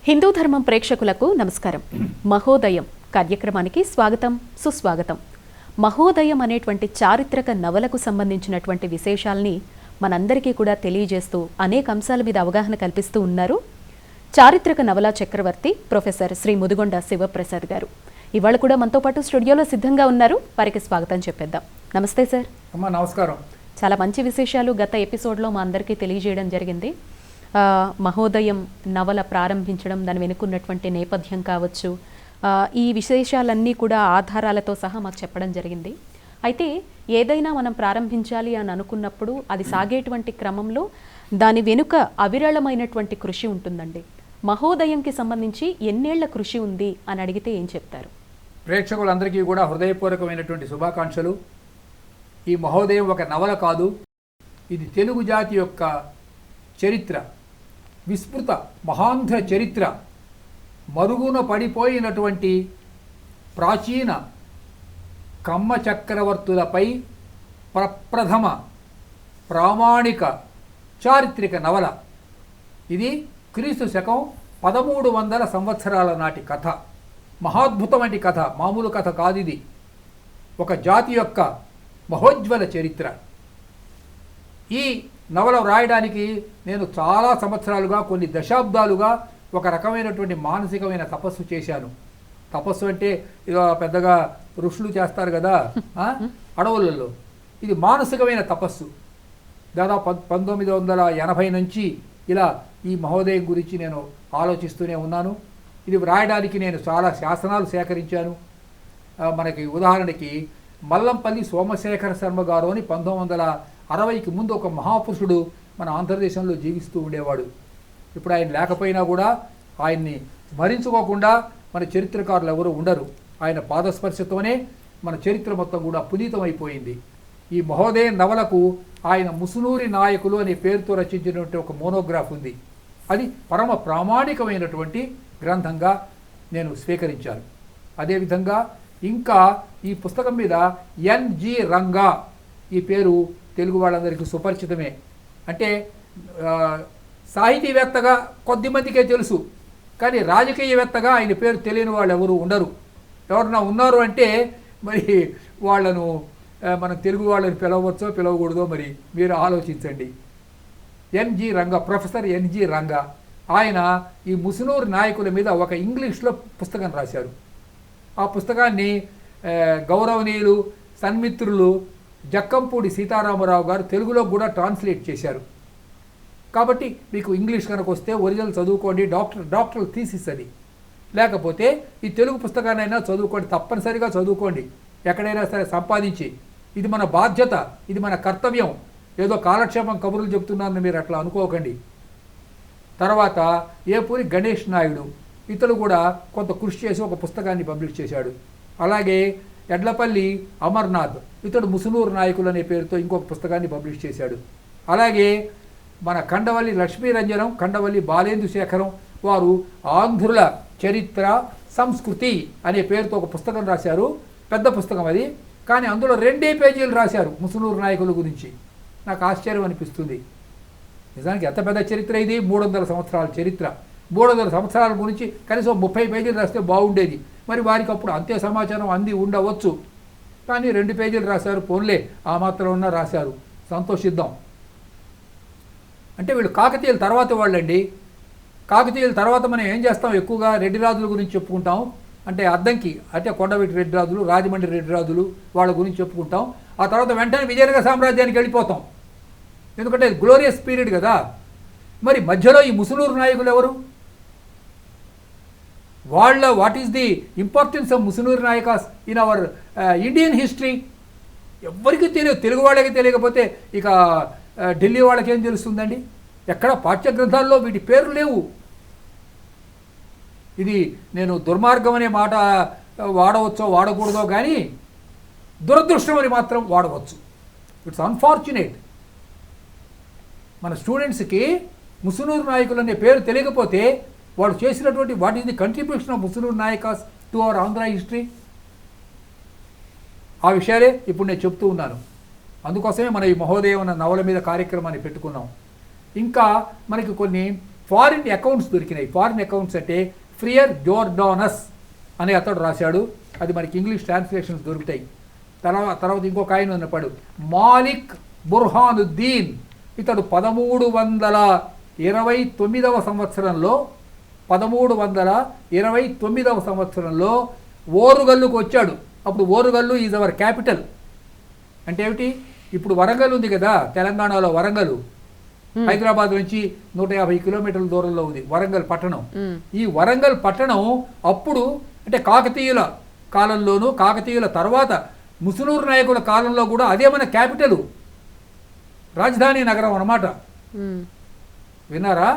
హిందూ ధర్మం ప్రేక్షకులకు నమస్కారం. మహోదయం కార్యక్రమానికి స్వాగతం, సుస్వాగతం. మహోదయం అనేటువంటి చారిత్రక నవలకు సంబంధించినటువంటి విశేషాల్ని మనందరికీ కూడా తెలియజేస్తూ అనేక అంశాల మీద అవగాహన కల్పిస్తూ ఉన్నారు చారిత్రక నవలా చక్రవర్తి ప్రొఫెసర్ శ్రీ ముదిగొండ శివప్రసాద్ గారు. ఇవాళ కూడా మనతో పాటు స్టూడియోలో సిద్ధంగా ఉన్నారు. వారికి స్వాగతం చెప్పేద్దాం. నమస్తే సార్. అమ్మా నమస్కారం. చాలా మంచి విశేషాలు గత ఎపిసోడ్లో మా అందరికీ తెలియజేయడం జరిగింది. మహోదయం నవల ప్రారంభించడం, దాని వెనుకున్నటువంటి నేపథ్యం కావచ్చు, ఈ విశేషాలన్నీ కూడా ఆధారాలతో సహా మాకు చెప్పడం జరిగింది. అయితే ఏదైనా మనం ప్రారంభించాలి అని అనుకున్నప్పుడు అది సాగేటువంటి క్రమంలో దాని వెనుక అవిరళమైనటువంటి కృషి ఉంటుందండి. మహోదయంకి సంబంధించి ఎన్నేళ్ల కృషి ఉంది అని అడిగితే ఏం చెప్తారు? ప్రేక్షకులందరికీ కూడా హృదయపూర్వకమైనటువంటి శుభాకాంక్షలు. ఈ మహోదయం ఒక నవల కాదు, ఇది తెలుగు జాతి యొక్క చరిత్ర, విస్మృత మహాంధ్ర చరిత్ర, మరుగున పడిపోయినటువంటి ప్రాచీన కమ్మ చక్రవర్తులపై ప్రప్రథమ ప్రామాణిక చారిత్రక నవల. ఇది క్రీస్తు శకం 1300 సంవత్సరాల నాటి కథ. మహాద్భుతమైన కథ, మామూలు కథ కాదు. ఇది ఒక జాతి యొక్క మహోజ్వల చరిత్ర. ఈ నవల వ్రాయడానికి నేను చాలా సంవత్సరాలుగా, కొన్ని దశాబ్దాలుగా ఒక రకమైనటువంటి మానసికమైన తపస్సు చేశాను. తపస్సు అంటే ఇక పెద్దగా ఋషులు చేస్తారు కదా అడవులలో, ఇది మానసికమైన తపస్సు. దాదాపు 1980 నుంచి ఇలా ఈ మహోదయం గురించి నేను ఆలోచిస్తూనే ఉన్నాను. ఇది వ్రాయడానికి నేను చాలా శాసనాలు సేకరించాను. మనకి ఉదాహరణకి మల్లంపల్లి సోమశేఖర శర్మ గారు అని 1960కి ముందు ఒక మహాపురుషుడు మన ఆంధ్రదేశంలో జీవిస్తూ ఉండేవాడు. ఇప్పుడు ఆయన లేకపోయినా కూడా ఆయన్ని స్మరించుకోకుండా మన చరిత్రకారులు ఎవరు ఉండరు. ఆయన పాదస్పర్శతోనే మన చరిత్ర మొత్తం కూడా పునీతమైపోయింది. ఈ మహోదయం నవలకు ఆయన ముసునూరి నాయకులు అనే పేరుతో రచించినటువంటి ఒక మోనోగ్రాఫ్ ఉంది. అది పరమ ప్రామాణికమైనటువంటి గ్రంథంగా నేను స్వీకరించాను. అదేవిధంగా ఇంకా ఈ పుస్తకం మీద ఎన్జి రంగా, ఈ పేరు తెలుగు వాళ్ళందరికీ సుపరిచితమే. అంటే సాహితీవేత్తగా కొద్దిమందికే తెలుసు, కానీ రాజకీయవేత్తగా ఆయన పేరు తెలియని వాళ్ళు ఎవరు ఉండరు. ఎవరన్నా ఉన్నారు అంటే మరి వాళ్ళను మనం తెలుగు వాళ్ళని పిలవచ్చో పిలవకూడదో మరి మీరు ఆలోచించండి. NG Ranga, professor NG Ranga, ఆయన ఈ ముసునూరు నాయకుల మీద ఒక ఇంగ్లీష్లో పుస్తకం రాశారు. ఆ పుస్తకాన్ని గౌరవనీయులు సన్మిత్రులు జక్కంపూడి సీతారామరావు గారు తెలుగులో కూడా ట్రాన్స్లేట్ చేశారు. కాబట్టి మీకు ఇంగ్లీష్ కనుక వస్తే ఒరిజినల్ చదువుకోండి, డాక్టర్ థీసిస్ అది. లేకపోతే ఈ తెలుగు పుస్తకాన్నైనా చదువుకోండి, తప్పనిసరిగా చదువుకోండి, ఎక్కడైనా సరే సంపాదించి. ఇది మన బాధ్యత, ఇది మన కర్తవ్యం. ఏదో కాలక్షేపం కబుర్లు చెప్తున్నారని మీరు అట్లా అనుకోకండి. తర్వాత ఏపూరి గణేష్ నాయుడు, ఇతడు కూడా కొంత కృషి చేసి ఒక పుస్తకాన్ని పబ్లిష్ చేశాడు. అలాగే ఎడ్లపల్లి అమర్నాథ్, ఇతడు ముసునూరు నాయకులు అనే పేరుతో ఇంకొక పుస్తకాన్ని పబ్లిష్ చేశాడు. అలాగే మన కండవల్లి లక్ష్మీరంజనం, కండవల్లి బాలేందు శేఖరం వారు ఆంధ్రుల చరిత్ర సంస్కృతి అనే పేరుతో ఒక పుస్తకం రాశారు. పెద్ద పుస్తకం అది, కానీ అందులో 2 పేజీలు రాశారు ముసునూరు నాయకుల గురించి. నాకు ఆశ్చర్యం అనిపిస్తుంది. నిజానికి ఎంత పెద్ద చరిత్ర ఇది, 300 సంవత్సరాల చరిత్ర. 300 సంవత్సరాల గురించి కనీసం 30 పేజీలు రాస్తే బాగుండేది. మరి వారికి అప్పుడు అంతే సమాచారం అంది ఉండవచ్చు, కానీ 2 పేజీలు రాశారు. పోన్లే, ఆ మాత్రం ఉన్నా రాశారు, సంతోషిద్దాం. అంటే వీళ్ళు కాకతీయుల తర్వాత వాళ్ళండి. కాకతీయుల తర్వాత మనం ఏం చేస్తాం, ఎక్కువగా రెడ్డి రాజుల గురించి చెప్పుకుంటాం. అంటే అద్దంకి, అంటే కొండవీటి రెడ్డి రాజులు, రాజమండ్రి రెడ్డి రాజులు, వాళ్ళ గురించి చెప్పుకుంటాం. ఆ తర్వాత వెంటనే విజయనగర సామ్రాజ్యానికి వెళ్ళిపోతాం, ఎందుకంటే గ్లోరియస్ పీరియడ్ కదా. మరి మధ్యలో ఈ ముసునూరు నాయకులు ఎవరు? What is the importance of Musunuru Nayakas in our Indian history? ఎవ్వరికీ తెలియదు. తెలుగు వాళ్ళకి తెలియకపోతే ఇక ఢిల్లీ వాళ్ళకి ఏం తెలుస్తుందండి? ఎక్కడ పాఠ్య గ్రంథాల్లో వీటి పేర్లు లేవు. ఇది నేను దుర్మార్గం అనే మాట వాడవచ్చో వాడకూడదో కానీ దురదృష్టం అని మాత్రం వాడవచ్చు. It's unfortunate. మన స్టూడెంట్స్కి ముసునూరు నాయకులు అనే పేరు తెలియకపోతే వాళ్ళు చేసినటువంటి what is the contribution of Musunuru Nayakas to our Andhra history, ఆ విషయాలే ఇప్పుడు నేను చెప్తూ ఉన్నాను. అందుకోసమే మనం ఈ మహోదయం అన్న నవల మీద కార్యక్రమాన్ని పెట్టుకున్నాం. ఇంకా మనకి కొన్ని ఫారిన్ అకౌంట్స్ దొరికినాయి. ఫారిన్ అకౌంట్స్ అంటే ఫ్రియర్ జోర్డానస్ అనే అతడు రాశాడు. అది మనకి ఇంగ్లీష్ ట్రాన్స్లేషన్స్ దొరుకుతాయి. తర్వాత ఇంకొక ఆయన ఉన్నప్పుడు మాలిక్ బుర్హానుద్దీన్. ఇతడు 1329వ సంవత్సరంలో ఓరుగల్లుకు వచ్చాడు. అప్పుడు ఓరుగల్లు ఈజ్ అవర్ క్యాపిటల్. అంటే ఏమిటి, ఇప్పుడు వరంగల్ ఉంది కదా తెలంగాణలో, వరంగల్ హైదరాబాద్ నుంచి 150 కిలోమీటర్ల దూరంలో ఉంది వరంగల్ పట్టణం. ఈ వరంగల్ పట్టణం అప్పుడు అంటే కాకతీయుల కాలంలోనూ, కాకతీయుల తర్వాత ముసునూరు నాయకుల కాలంలో కూడా అదే మన క్యాపిటల్, రాజధాని నగరం అన్నమాట. విన్నారా?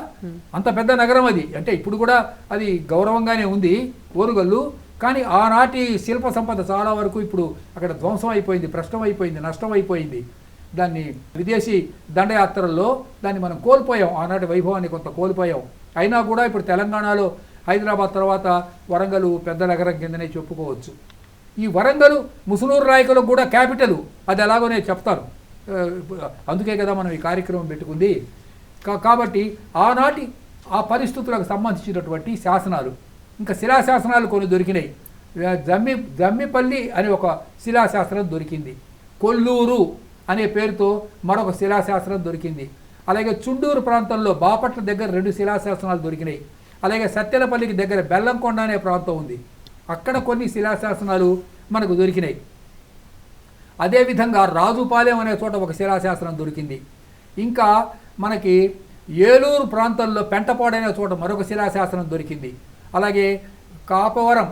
అంత పెద్ద నగరం అది. అంటే ఇప్పుడు కూడా అది గౌరవంగానే ఉంది ఓరుగల్లు. కానీ ఆనాటి శిల్ప సంపద చాలా వరకు ఇప్పుడు అక్కడ ధ్వంసం అయిపోయింది, భ్రష్టం అయిపోయింది, నష్టం అయిపోయింది. దాన్ని విదేశీ దండయాత్రల్లో దాన్ని మనం కోల్పోయాం, ఆనాటి వైభవాన్ని కొంత కోల్పోయాం. అయినా కూడా ఇప్పుడు తెలంగాణలో హైదరాబాద్ తర్వాత వరంగల్ పెద్ద నగరం కిందనే చెప్పుకోవచ్చు. ఈ వరంగల్ ముసునూరు నాయకులకు కూడా క్యాపిటల్, అది ఎలాగో నేను చెప్తాను. అందుకే కదా మనం ఈ కార్యక్రమం పెట్టుకుంది. కాబట్టి ఆనాటి ఆ పరిస్థితులకు సంబంధించినటువంటి శాసనాలు, ఇంకా శిలాశాసనాలు కొన్ని దొరికినాయి. జమ్మిపల్లి అనే ఒక శిలాశాసనం దొరికింది. కొల్లూరు అనే పేరుతో మరొక శిలాశాసనం దొరికింది. అలాగే చుండూరు ప్రాంతంలో బాపట్ల దగ్గర 2 శిలాశాసనాలు దొరికినాయి. అలాగే సత్తెనపల్లికి దగ్గర బెల్లంకొండ అనే ప్రాంతం ఉంది, అక్కడ కొన్ని శిలాశాసనాలు మనకు దొరికినాయి. అదేవిధంగా రాజుపాలెం అనే చోట ఒక శిలాశాసనం దొరికింది. ఇంకా మనకి ఏలూరు ప్రాంతంలో పెంటపాడైన చోట మరొక శిలాశాసనం దొరికింది. అలాగే కాపవరం,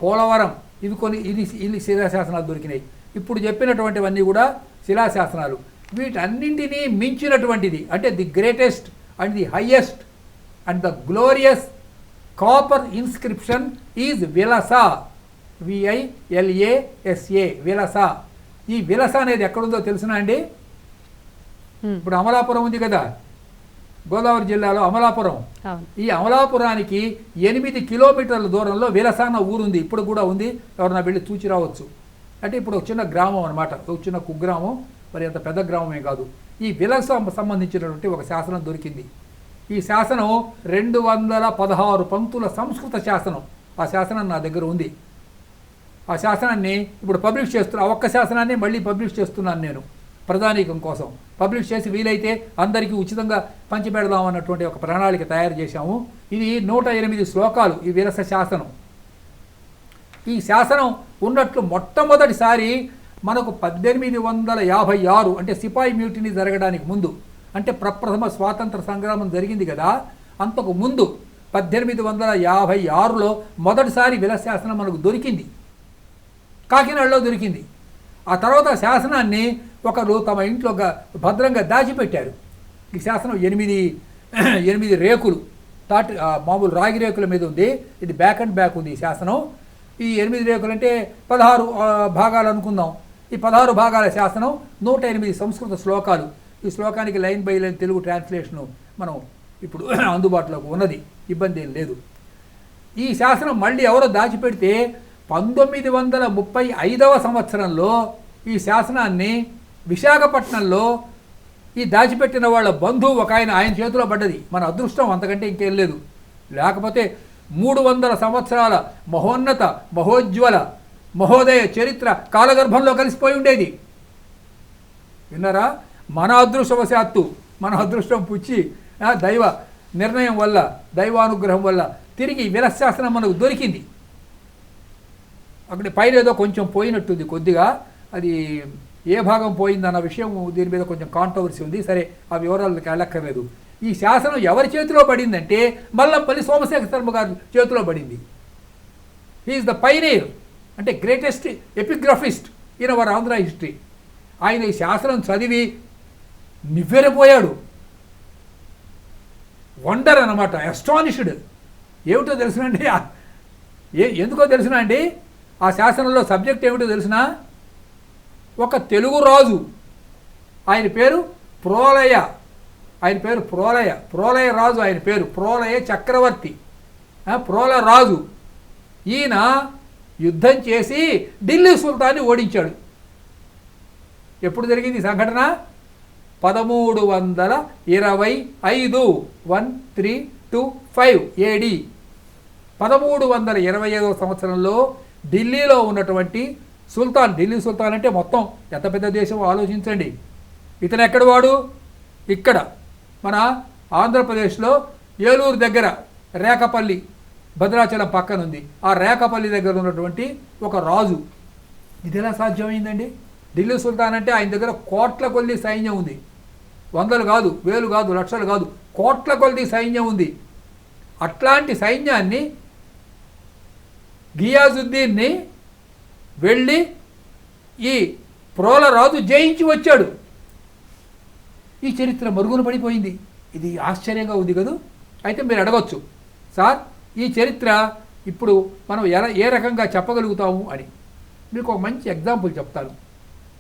పోలవరం, ఇవి శిలాశాసనాలు దొరికినాయి. ఇప్పుడు చెప్పినటువంటివన్నీ కూడా శిలాశాసనాలు. వీటన్నింటినీ మించినటువంటిది అంటే the greatest and the highest and the glorious copper inscription is Vilasa, VILASA, Vilasa. ఈ విలస అనేది ఎక్కడుందో తెలుసునా అండి? ఇప్పుడు అమలాపురం ఉంది కదా, గోదావరి జిల్లాలో అమలాపురం. ఈ అమలాపురానికి 8 కిలోమీటర్ల దూరంలో విలస అన్న ఊరుంది, ఇప్పుడు కూడా ఉంది. ఎవరన్నా వెళ్ళి చూచి రావచ్చు. అంటే ఇప్పుడు ఒక చిన్న గ్రామం అనమాట, ఒక చిన్న కుగ్రామం, మరి అంత పెద్ద గ్రామమే కాదు. ఈ విలస సంబంధించినటువంటి ఒక శాసనం దొరికింది. ఈ శాసనం 216 పంక్తుల సంస్కృత శాసనం. ఆ శాసనం నా దగ్గర ఉంది. ఆ శాసనాన్ని ఇప్పుడు పబ్లిష్ చేస్తున్నా. ఒక్క శాసనాన్ని మళ్ళీ పబ్లిష్ చేస్తున్నాను నేను ప్రధానికం కోసం. పబ్లిష్ చేసి వీలైతే అందరికీ ఉచితంగా పంచిపెడదాం అన్నటువంటి ఒక ప్రణాళిక తయారు చేశాము. ఇది 108 శ్లోకాలు ఈ విలస శాసనం. ఈ శాసనం ఉన్నట్లు మొట్టమొదటిసారి మనకు 1856 అంటే సిపాయి మ్యూటినీ జరగడానికి ముందు, అంటే ప్రప్రథమ స్వాతంత్ర సంగ్రామం జరిగింది కదా, అంతకు ముందు 1856లో మొదటిసారి విలస శాసనం మనకు దొరికింది, కాకినాడలో దొరికింది. ఆ తర్వాత శాసనాన్ని ఒకరు తమ ఇంట్లో భద్రంగా దాచిపెట్టారు. ఈ శాసనం 8 రేకులు, మామూలు రాగి రేకుల మీద ఉంది. ఇది బ్యాక్ అండ్ బ్యాక్ ఉంది ఈ శాసనం. ఈ 8 రేకులు అంటే 16 భాగాలు అనుకుందాం. ఈ 16 భాగాల శాసనం 108 సంస్కృత శ్లోకాలు. ఈ శ్లోకానికి line by line Telugu translation మనం ఇప్పుడు అందుబాటులోకి ఉన్నది, ఇబ్బంది ఏం లేదు. ఈ శాసనం మళ్ళీ ఎవరో దాచిపెడితే 1935వ సంవత్సరంలో ఈ శాసనాన్ని విశాఖపట్నంలో ఈ దాచిపెట్టిన వాళ్ళ బంధువు ఒక ఆయన చేతిలో పడ్డది. మన అదృష్టం, అంతకంటే ఇంకేం లేదు. లేకపోతే 300 సంవత్సరాల మహోన్నత మహోజ్వల మహోదయ చరిత్ర కాలగర్భంలో కలిసిపోయి ఉండేది. విన్నారా? మన అదృష్టవశాత్తు, మన అదృష్టం పుచ్చి దైవ నిర్ణయం వల్ల, దైవానుగ్రహం వల్ల తిరిగి విలస శాసనం మనకు దొరికింది. అక్కడ పైన ఏదో కొంచెం పోయినట్టుంది కొద్దిగా, అది ఏ భాగం పోయిందన్న విషయం దీని మీద కొంచెం కాంట్రవర్సీ ఉంది. సరే, ఆ వివరాలకు వెళ్ళక్కర్లేదు. ఈ శాసనం ఎవరి చేతిలో పడిందంటే మల్లంపల్లి సోమశేఖర శర్మ గారి చేతిలో పడింది. హీఈస్ ద పైనీర్, అంటే greatest epigraphist in our Andhra history. ఆయన ఈ శాసనం చదివి నివ్వెరపోయాడు. వండర్ అన్నమాట, అస్టానిష్డ్. ఏమిటో తెలుసునండి, ఎందుకో తెలుసునా అండి? ఆ శాసనంలో సబ్జెక్ట్ ఏమిటో తెలుసునా? ఒక తెలుగు రాజు, ఆయన పేరు ప్రోలయ. ఆయన పేరు ప్రోలయ రాజు. ఆయన పేరు ప్రోలయ చక్రవర్తి, ప్రోలయ రాజు. ఈయన యుద్ధం చేసి ఢిల్లీ సుల్తాన్ని ఓడించాడు. ఎప్పుడు జరిగింది ఈ సంఘటన? 1325 1325 ఏడి 1325 సంవత్సరంలో ఢిల్లీలో ఉన్నటువంటి సుల్తాన్, ఢిల్లీ సుల్తాన్ అంటే మొత్తం ఎంత పెద్ద దేశం ఆలోచించండి. ఇతను ఎక్కడ వాడు? ఇక్కడ మన ఆంధ్రప్రదేశ్లో ఏలూరు దగ్గర రేకపల్లి, భద్రాచలం పక్కన ఉంది. ఆ రేకపల్లి దగ్గర ఉన్నటువంటి ఒక రాజు. ఇది ఎలా సాధ్యమైందండి? ఢిల్లీ సుల్తాన్ అంటే ఆయన దగ్గర కోట్ల కొద్ది సైన్యం ఉంది. వందలు కాదు, వేలు కాదు, లక్షలు కాదు, కోట్ల కొద్ది సైన్యం ఉంది. అట్లాంటి సైన్యాన్ని గియాజుద్దీన్ని వెళ్ళి ఈ ప్రోల రాజు జయించి వచ్చాడు. ఈ చరిత్ర మరుగున పడిపోయింది. ఇది ఆశ్చర్యంగా ఉంది కదా. అయితే మీరు అడగచ్చు, సార్ ఈ చరిత్ర ఇప్పుడు మనం ఏ రకంగా చెప్పగలుగుతాము అని. మీకు ఒక మంచి ఎగ్జాంపుల్ చెప్తాను.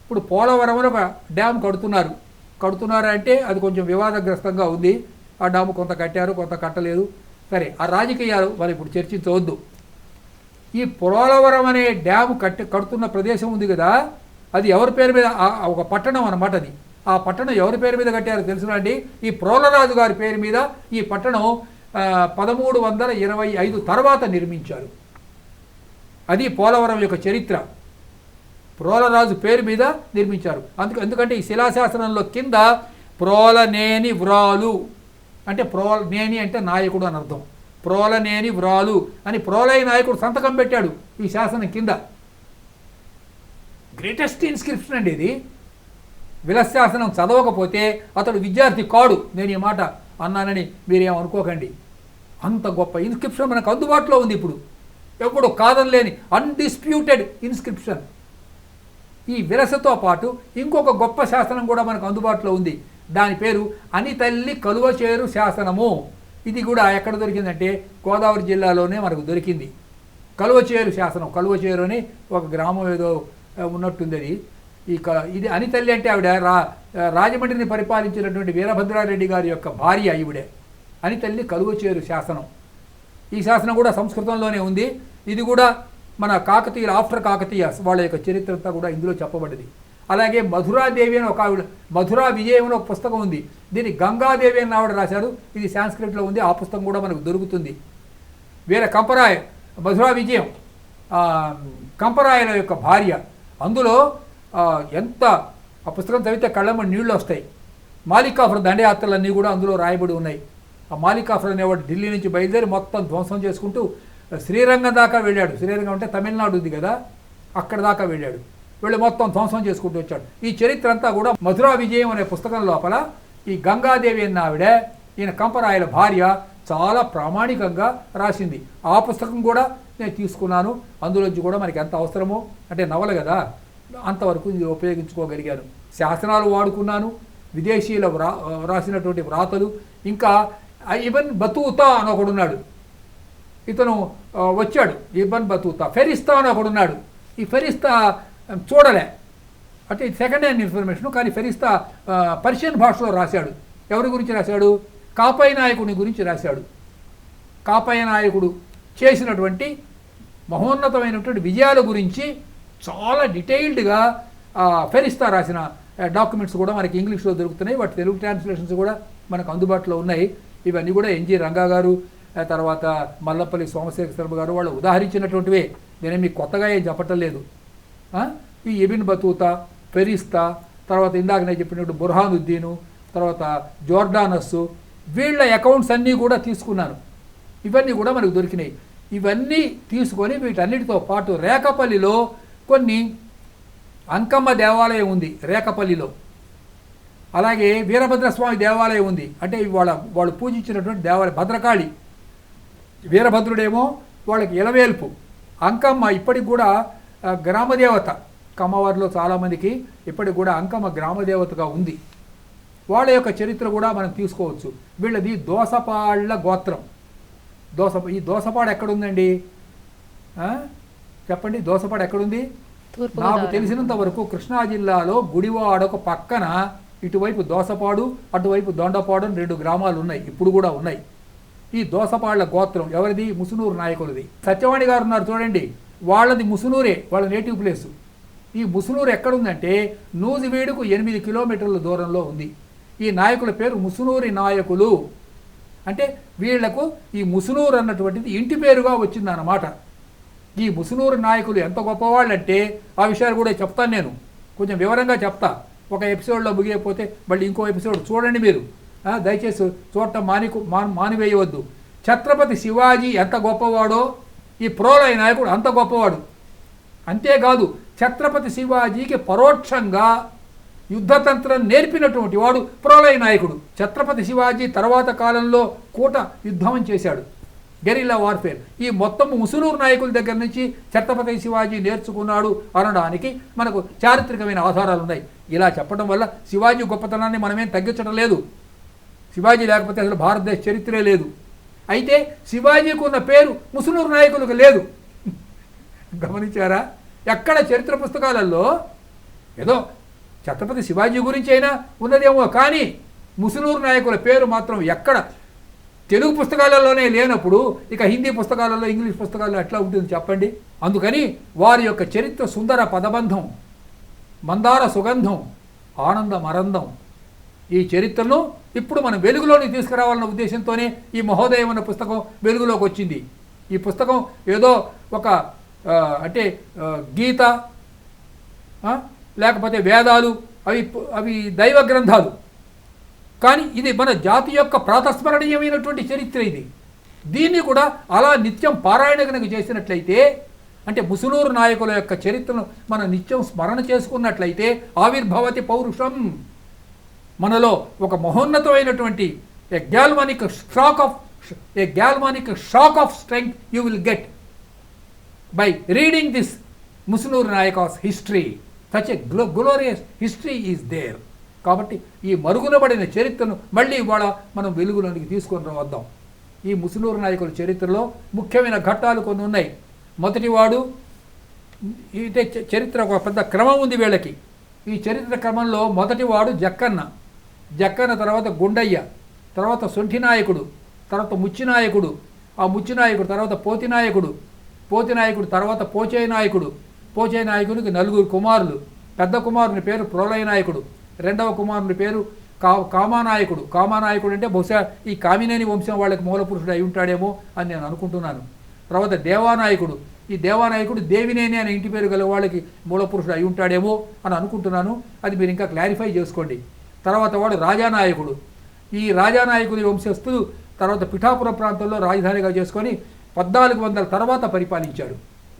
ఇప్పుడు పోలవరంలో ఒక డ్యామ్ కడుతున్నారు అంటే అది కొంచెం వివాదగ్రస్తంగా ఉంది. ఆ డ్యాము కొంత కట్టారు, కొంత కట్టలేదు. సరే, ఆ రాజకీయాలు మనం ఇప్పుడు చర్చించవద్దు. ఈ పోలవరం అనే డ్యాము కడుతున్న ప్రదేశం ఉంది కదా, అది ఎవరి పేరు మీద? ఒక పట్టణం అన్నమాట. అది ఆ పట్టణం ఎవరి పేరు మీద కట్టారో తెలుసునండి. ఈ ప్రోలరాజు గారి పేరు మీద ఈ పట్టణం 1325 తర్వాత నిర్మించారు. అది పోలవరం యొక్క చరిత్ర. ప్రోలరాజు పేరు మీద నిర్మించారు. ఎందుకంటే ఈ శిలాశాసనంలో కింద ప్రోలనేని వ్రాలు అంటే నేని అంటే నాయకుడు అని అర్థం. ప్రోలనేని వ్రాలు అని ప్రోలయ నాయకుడు సంతకం పెట్టాడు ఈ శాసనం కింద. గ్రేటెస్ట్ ఇన్స్క్రిప్షన్ అండి ఇది. విలశాసనం చదవకపోతే అతడు విద్యార్థి కాడు. నేను ఈ మాట అన్నానని మీరేమనుకోకండి. అంత గొప్ప ఇన్స్క్రిప్షన్ మనకు అందుబాటులో ఉంది ఇప్పుడు. ఎప్పుడు కాదనలేని అన్డిస్ప్యూటెడ్ ఇన్స్క్రిప్షన్. ఈ విరసతో పాటు ఇంకొక గొప్ప శాసనం కూడా మనకు అందుబాటులో ఉంది. దాని పేరు అనితల్లి కలువచేరు శాసనము. ఇది కూడా ఎక్కడ దొరికిందంటే గోదావరి జిల్లాలోనే మనకు దొరికింది. కలువచేరు శాసనం. కలువచేరు అని ఒక గ్రామం ఏదో ఉన్నట్టుంది. అది ఇది అనితల్లి అంటే ఆవిడ రాజమండ్రిని పరిపాలించినటువంటి వీరభద్రారెడ్డి గారి యొక్క భార్య ఈవిడే. అనితల్లి కలువచేరు శాసనం. ఈ శాసనం కూడా సంస్కృతంలోనే ఉంది. ఇది కూడా మన కాకతీయులు, ఆఫ్టర్ కాకతీయస్ వాళ్ళ యొక్క చరిత్ర అంతా కూడా ఇందులో చెప్పబడింది. అలాగే మధురాదేవి అని ఒక ఆవిడ, మధురా విజయం అని ఒక పుస్తకం ఉంది. దీన్ని గంగాదేవి అని ఆవిడ రాశారు. ఇది సాంస్క్రిట్లో ఉంది. ఆ పుస్తకం కూడా మనకు దొరుకుతుంది. వేరే కంపరాయ, మధురా విజయం కంపరాయల యొక్క భార్య. అందులో ఎంత ఆ పుస్తకం చదివితే కళ్ళమ్మ నీళ్ళు వస్తాయి. మాలికాఫర్ దండయాత్రలన్నీ కూడా అందులో రాయబడి ఉన్నాయి. ఆ మాలికాఫర్ అనేవాడు ఢిల్లీ నుంచి బయలుదేరి మొత్తం ధ్వంసం చేసుకుంటూ శ్రీరంగం దాకా వెళ్ళాడు. శ్రీరంగం అంటే తమిళనాడు ఉంది కదా, అక్కడ దాకా వెళ్ళాడు. వెళ్ళి మొత్తం ధ్వంసం చేసుకుంటూ వచ్చాడు. ఈ చరిత్ర అంతా కూడా మధురా విజయం అనే పుస్తకం లోపల ఈ గంగాదేవి అన్న ఆవిడ, ఈయన కంపరాయల భార్య, చాలా ప్రామాణికంగా రాసింది. ఆ పుస్తకం కూడా నేను తీసుకున్నాను. అందులోంచి కూడా మనకి ఎంత అవసరమో, అంటే నవల కదా, అంతవరకు ఇది ఉపయోగించుకోగలిగాను. శాసనాలు వాడుకున్నాను, విదేశీయుల రాసినటువంటి వ్రాతలు. ఇంకా ఇబన్ బతూతా అని ఒకడున్నాడు. ఇతను వచ్చాడు, ఇబన్ బతూతా. ఫెరిస్తా అని ఒకడున్నాడు. ఈ ఫెరిస్తా చూడలే, అంటే సెకండ్ హ్యాండ్ ఇన్ఫర్మేషన్. కానీ ఫెరిస్తా పర్షియన్ భాషలో రాశాడు. ఎవరి గురించి రాశాడు? కాపై నాయకుని గురించి రాశాడు. కాపై నాయకుడు చేసినటువంటి మహోన్నతమైనటువంటి విజయాల గురించి చాలా డీటెయిల్డ్గా ఫెరిస్తా రాసిన డాక్యుమెంట్స్ కూడా మనకి ఇంగ్లీష్లో దొరుకుతున్నాయి. వాటి తెలుగు ట్రాన్స్లేషన్స్ కూడా మనకు అందుబాటులో ఉన్నాయి. ఇవన్నీ కూడా ఎన్జి రంగా గారు, తర్వాత మల్లపల్లి సోమశేఖర శర్మ గారు వాళ్ళు ఉదాహరించినటువంటివే. నేనే మీకు కొత్తగా ఏం చెప్పటం లేదు. ఈ ఇబిన్ బతూతా, ఫెరిస్తా, తర్వాత ఇందాక నేను చెప్పినట్టు బుర్హానుద్దీను, తర్వాత జోర్డానస్, వీళ్ళ అకౌంట్స్ అన్నీ కూడా తీసుకున్నాను. ఇవన్నీ కూడా మనకు దొరికినాయి. ఇవన్నీ తీసుకొని వీటన్నిటితో పాటు రేకపల్లిలో కొన్ని అంకమ్మ దేవాలయం ఉంది రేకపల్లిలో. అలాగే వీరభద్రస్వామి దేవాలయం ఉంది. అంటే వాళ్ళు పూజించినటువంటి దేవాలయం. భద్రకాళి, వీరభద్రుడేమో వాళ్ళకి ఇలవేల్పు. అంకమ్మ ఇప్పటికి కూడా గ్రామదేవత. కమ్మవారిలో చాలామందికి ఇప్పటికి కూడా అంకమ్మ గ్రామదేవతగా ఉంది. వాళ్ళ యొక్క చరిత్ర కూడా మనం తీసుకోవచ్చు. వీళ్ళది దోసపాళ్ళ గోత్రం. ఈ దోసపాడు ఎక్కడుందండి? చెప్పండి, దోసపాడు ఎక్కడుంది? నాకు తెలిసినంత వరకు కృష్ణా జిల్లాలో గుడివాడకు పక్కన ఇటువైపు దోసపాడు, అటువైపు దొండపాడు అని 2 గ్రామాలు ఉన్నాయి, ఇప్పుడు కూడా ఉన్నాయి. ఈ దోసపాళ్ల గోత్రం ఎవరిది? ముసునూరు నాయకులది. సత్యవాణి గారు ఉన్నారు చూడండి, వాళ్ళది ముసునూరే, వాళ్ళ నేటివ్ ప్లేసు. ఈ ముసునూరు ఎక్కడుందంటే నూజివీడుకు 8 కిలోమీటర్ల దూరంలో ఉంది. ఈ నాయకుల పేరు ముసునూరి నాయకులు. అంటే వీళ్లకు ఈ ముసునూరు అన్నటువంటిది ఇంటి పేరుగా వచ్చిందన్నమాట. ఈ ముసునూరు నాయకులు ఎంత గొప్పవాళ్ళంటే ఆ విషయాలు కూడా చెప్తాను, నేను కొంచెం వివరంగా చెప్తా. ఒక ఎపిసోడ్లో ముగియకపోతే మళ్ళీ ఇంకో ఎపిసోడ్ చూడండి మీరు, దయచేసి చూడటం మానివేయవద్దు. ఛత్రపతి శివాజీ ఎంత గొప్పవాడో ఈ ప్రోలయ నాయకుడు అంత గొప్పవాడు. అంతేకాదు ఛత్రపతి శివాజీకి పరోక్షంగా యుద్ధతంత్రం నేర్పినటువంటి వాడు ప్రోలయ నాయకుడు. ఛత్రపతి శివాజీ తర్వాత కాలంలో కూట యుద్ధం చేశాడు, గెరిల్లా వార్ఫేర్. ఈ మొత్తం ముసునూరు నాయకుల దగ్గర నుంచి ఛత్రపతి శివాజీ నేర్చుకున్నాడు అనడానికి మనకు చారిత్రకమైన ఆధారాలు ఉన్నాయి. ఇలా చెప్పడం వల్ల శివాజీ గొప్పతనాన్ని మనమేం తగ్గించడం లేదు. శివాజీ లేకపోతే అసలు భారతదేశ చరిత్రే లేదు. అయితే శివాజీకి ఉన్న పేరు ముసునూరు నాయకులకు లేదు. గమనించారా? ఎక్కడ చరిత్ర పుస్తకాలలో ఏదో ఛత్రపతి శివాజీ గురించి అయినా ఉన్నదేమో, కానీ ముసునూరు నాయకుల పేరు మాత్రం ఎక్కడ తెలుగు పుస్తకాలలోనే లేనప్పుడు ఇక హిందీ పుస్తకాలలో, ఇంగ్లీష్ పుస్తకాల్లో ఎట్లా ఉంటుంది చెప్పండి? అందుకని వారి యొక్క చరిత్ర సుందర పదబంధం, మందార సుగంధం, ఆనంద మరందం, ఈ చరిత్రను ఇప్పుడు మనం వెలుగులోకి తీసుకురావాలన్న ఉద్దేశంతోనే ఈ మహోదయం అన్న పుస్తకం వెలుగులోకి వచ్చింది. ఈ పుస్తకం ఏదో ఒక అంటే గీత లేకపోతే వేదాలు అవి దైవ గ్రంథాలు, కానీ ఇది మన జాతి యొక్క ప్రాతస్మరణీయమైనటువంటి చరిత్ర. ఇది దీన్ని కూడా అలా నిత్యం పారాయణ కనుక చేసినట్లయితే, అంటే ముసునూరు నాయకుల యొక్క చరిత్రను మనం నిత్యం స్మరణ చేసుకున్నట్లయితే ఆవిర్భవతి పౌరుషం, మనలో ఒక మహోన్నతమైనటువంటి a galvanic shock of strength you will get by reading this Musunuri Nayakas history. Such a glorious history is there. కాబట్టి ఈ మరుగునబడిన చరిత్రను మళ్ళీ ఇవాళ మనం వెలుగులోనికి తీసుకొని వద్దాం. ఈ ముసునూరు నాయకుల చరిత్రలో ముఖ్యమైన ఘట్టాలు కొన్ని ఉన్నాయి. మొదటివాడు, ఇదే చరిత్ర ఒక పెద్ద క్రమం ఉంది వీళ్ళకి. ఈ చరిత్ర క్రమంలో మొదటివాడు జక్కన్న. జక్కన్న తర్వాత గుండయ్య, తర్వాత సొంఠి నాయకుడు, తర్వాత ముచ్చి నాయకుడు, ఆ ముచ్చి నాయకుడు తర్వాత పోతి నాయకుడు, పోతి నాయకుడు తర్వాత పోచయ్య నాయకుడు, పోచయ్య నాయకుడికి 4 కుమారులు. పెద్ద కుమారుని పేరు ప్రోలయ నాయకుడు, రెండవ కుమారుని పేరు కామానాయకుడు. కామానాయకుడు అంటే బహుశా ఈ కామినేని వంశం వాళ్ళకి మూలపురుషుడు అయి ఉంటాడేమో అని నేను అనుకుంటున్నాను. తర్వాత దేవానాయకుడు. ఈ దేవానాయకుడు దేవినేని అనే ఇంటి పేరు గల వాళ్ళకి మూలపురుషుడు అయి ఉంటాడేమో అని అనుకుంటున్నాను. అది మీరు ఇంకా క్లారిఫై చేసుకోండి. తర్వాత వాడు రాజానాయకుడు. ఈ రాజానాయకుడి వంశస్థులు తర్వాత పిఠాపురం ప్రాంతంలో రాజధానిగా చేసుకొని 1400 తర్వాత పరిపాలించాడు.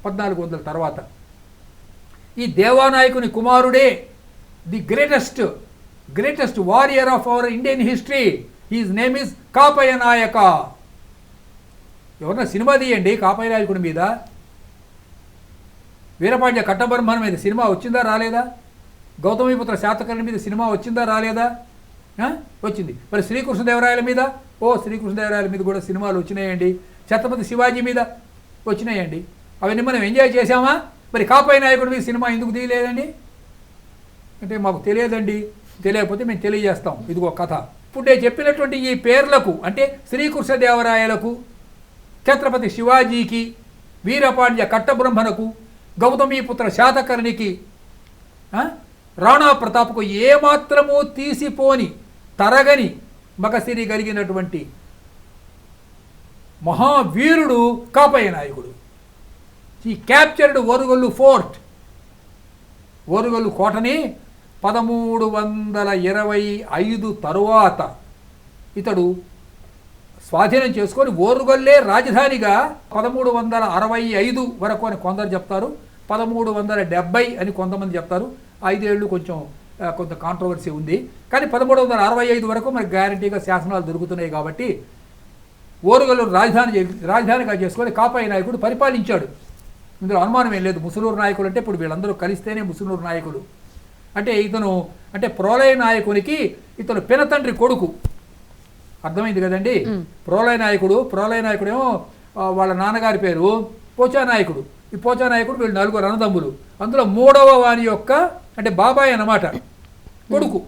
1400 తర్వాత ఈ దేవానాయకుని కుమారుడే the greatest warrior of our Indian history. His name is Kapayya Nayaka. ఎవరన్నా సినిమా తీయండి కాపయ్య నాయకుడి మీద. వీరపాండ్య కట్టబొమ్మన మీద సినిమా వచ్చిందా రాలేదా? గౌతమిపుత్ర శాతకర్ణి మీద సినిమా వచ్చిందా రాలేదా? వచ్చింది. మరి శ్రీకృష్ణదేవరాయల మీద, శ్రీకృష్ణదేవరాయల మీద కూడా సినిమాలు వచ్చినాయండి. ఛత్రపతి శివాజీ మీద వచ్చినాయండి. అవన్నీ మనం ఎంజాయ్ చేసామా? మరి కాపయ్య నాయకుడి మీద సినిమా ఎందుకు తీయలేదండి అంటే మాకు తెలియదండి. తెలియకపోతే మేము తెలియజేస్తాం. ఇదిగో కథ. ఇప్పుడు నేను చెప్పినటువంటి ఈ పేర్లకు అంటే శ్రీకృష్ణదేవరాయలకు, ఛత్రపతి శివాజీకి, వీరపాండ్య కట్టబ్రహ్మణకు, గౌతమీపుత్ర శాతకర్ణికి, రాణా ప్రతాప్కు ఏమాత్రమూ తీసిపోని తరగని మగసిరి కలిగినటువంటి మహావీరుడు కాపయ్య నాయకుడు. ఈ క్యాప్చర్డ్ ఓరుగల్లు ఫోర్ట్, ఓరుగల్లు కోటని 1325 తరువాత ఇతడు స్వాధీనం చేసుకొని ఓరుగల్లే రాజధానిగా 1365 వరకు అని కొందరు చెప్తారు, 1370 అని కొంతమంది చెప్తారు. 5 ఏళ్ళు కొంత కాంట్రవర్సీ ఉంది. కానీ 1365 వరకు మనకు గ్యారంటీగా శాసనాలు దొరుకుతున్నాయి. కాబట్టి ఓరుగల్లు రాజధానిగా చేసుకొని కాపయ్య నాయకుడు పరిపాలించాడు. ఇందులో అనుమానం ఏం లేదు. ముసునూరు నాయకులు అంటే ఇప్పుడు వీళ్ళందరూ కలిస్తేనే ముసునూరు నాయకులు. అంటే ఇతను అంటే ప్రోలయ నాయకునికి ఇతను పినతండ్రి కొడుకు. అర్థమైంది కదండి? ప్రోలయ నాయకుడేమో వాళ్ళ నాన్నగారి పేరు పోచానాయకుడు. ఈ పోచానాయకుడు వీళ్ళు 4 అన్నదమ్ములు. అందులో 3వ వాని యొక్క అంటే బాబాయ్ అన్నమాట కొడుకు.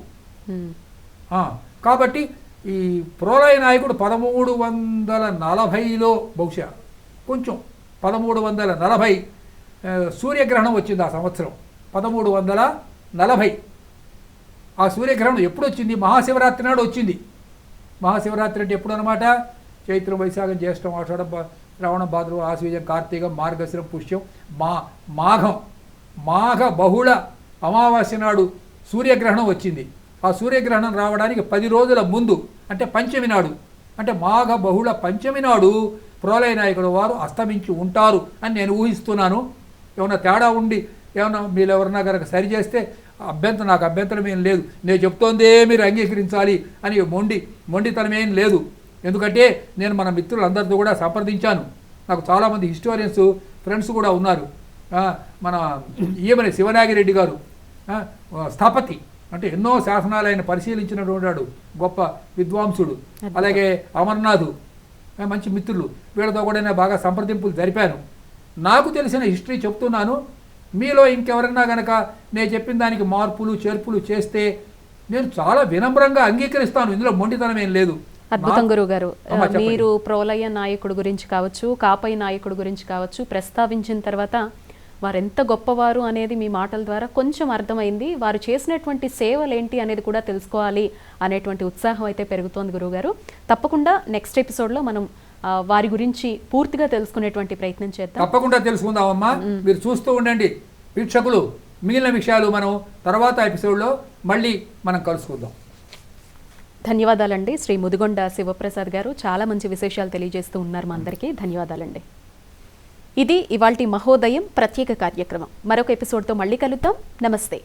కాబట్టి ఈ ప్రోలయ నాయకుడు 1340లో బహుశా కొంచెం 1340 సూర్యగ్రహణం వచ్చింది ఆ సంవత్సరం. 1340 ఆ సూర్యగ్రహణం ఎప్పుడు వచ్చింది? మహాశివరాత్రి నాడు వచ్చింది. మహాశివరాత్రి అంటే ఎప్పుడు అనమాట? చైత్రం, వైశాఖం, జ్యేష్టం, ఆషాఢం, శ్రావణం, భాద్రపదం, ఆశ్వీజం, కార్తీకం, మార్గశిరం, పుష్యం, మాఘ బహుళ అమావాస్య నాడు సూర్యగ్రహణం వచ్చింది. ఆ సూర్యగ్రహణం రావడానికి 10 రోజుల ముందు, అంటే పంచమి నాడు, అంటే మాఘ బహుళ పంచమి నాడు ప్రోలయ నాయకుడు వారు అస్తమించి ఉంటారు అని నేను ఊహిస్తున్నాను. ఏమన్నా తేడా ఉండి ఏమన్నా మీరు ఎవరన్నా కనుక సరి చేస్తే నాకు అభ్యంతరం ఏం లేదు. నేను చెప్తోందే మీరు అంగీకరించాలి అని మొండితనం ఏం లేదు. ఎందుకంటే నేను మన మిత్రులందరితో కూడా సంప్రదించాను. నాకు చాలామంది హిస్టోరియన్స్ ఫ్రెండ్స్ కూడా ఉన్నారు. మన ఈమెని శివనాగిరెడ్డి గారు స్థపతి, అంటే ఎన్నో శాసనాలు ఆయన పరిశీలించినటువంటి గొప్ప విద్వాంసుడు. అలాగే అమర్నాథ్ మంచి మిత్రులు. వీళ్ళతో కూడా నేను బాగా సంప్రదింపులు జరిపాను. నాకు తెలిసిన హిస్టరీ చెప్తున్నాను. మీలో ఇంకెవరన్నా కనుక నేను చెప్పిన దానికి మార్పులు చేర్పులు చేస్తే నేను చాలా వినమ్రంగా అంగీకరిస్తాను. ఇందులో మొండితనం ఏం లేదు. అద్భుతం గురువు గారు. మీరు ప్రోలయ నాయకుడు గురించి కావచ్చు, కాపై నాయకుడు గురించి కావచ్చు ప్రస్తావించిన తర్వాత వారు ఎంత గొప్పవారు అనేది మీ మాటల ద్వారా కొంచెం అర్థమైంది. వారు చేసినటువంటి సేవలు ఏంటి అనేది కూడా తెలుసుకోవాలి అనేటువంటి ఉత్సాహం అయితే పెరుగుతోంది గురువుగారు. తప్పకుండా నెక్స్ట్ ఎపిసోడ్లో మనం వారి గురించి పూర్తిగా తెలుసుకునేటువంటి ప్రయత్నం చేద్దాం. తప్పకుండా తెలుసుకుందామమ్మా. మీరు చూస్తూ ఉండండి వీక్షకులు. మిగిలిన విషయాలు మనం తర్వాత ఎపిసోడ్లో మళ్ళీ మనం కలుసుకుందాం. ధన్యవాదాలండి. శ్రీ ముదిగొండ శివప్రసాద్ గారు చాలా మంచి విశేషాలు తెలియజేస్తూ ఉన్నారు మా అందరికీ. ధన్యవాదాలండి. ఇది ఇవాల్టి మహోదయం ప్రత్యేక కార్యక్రమం. మరొక ఎపిసోడ్తో మళ్ళీ కలుద్దాం. నమస్తే.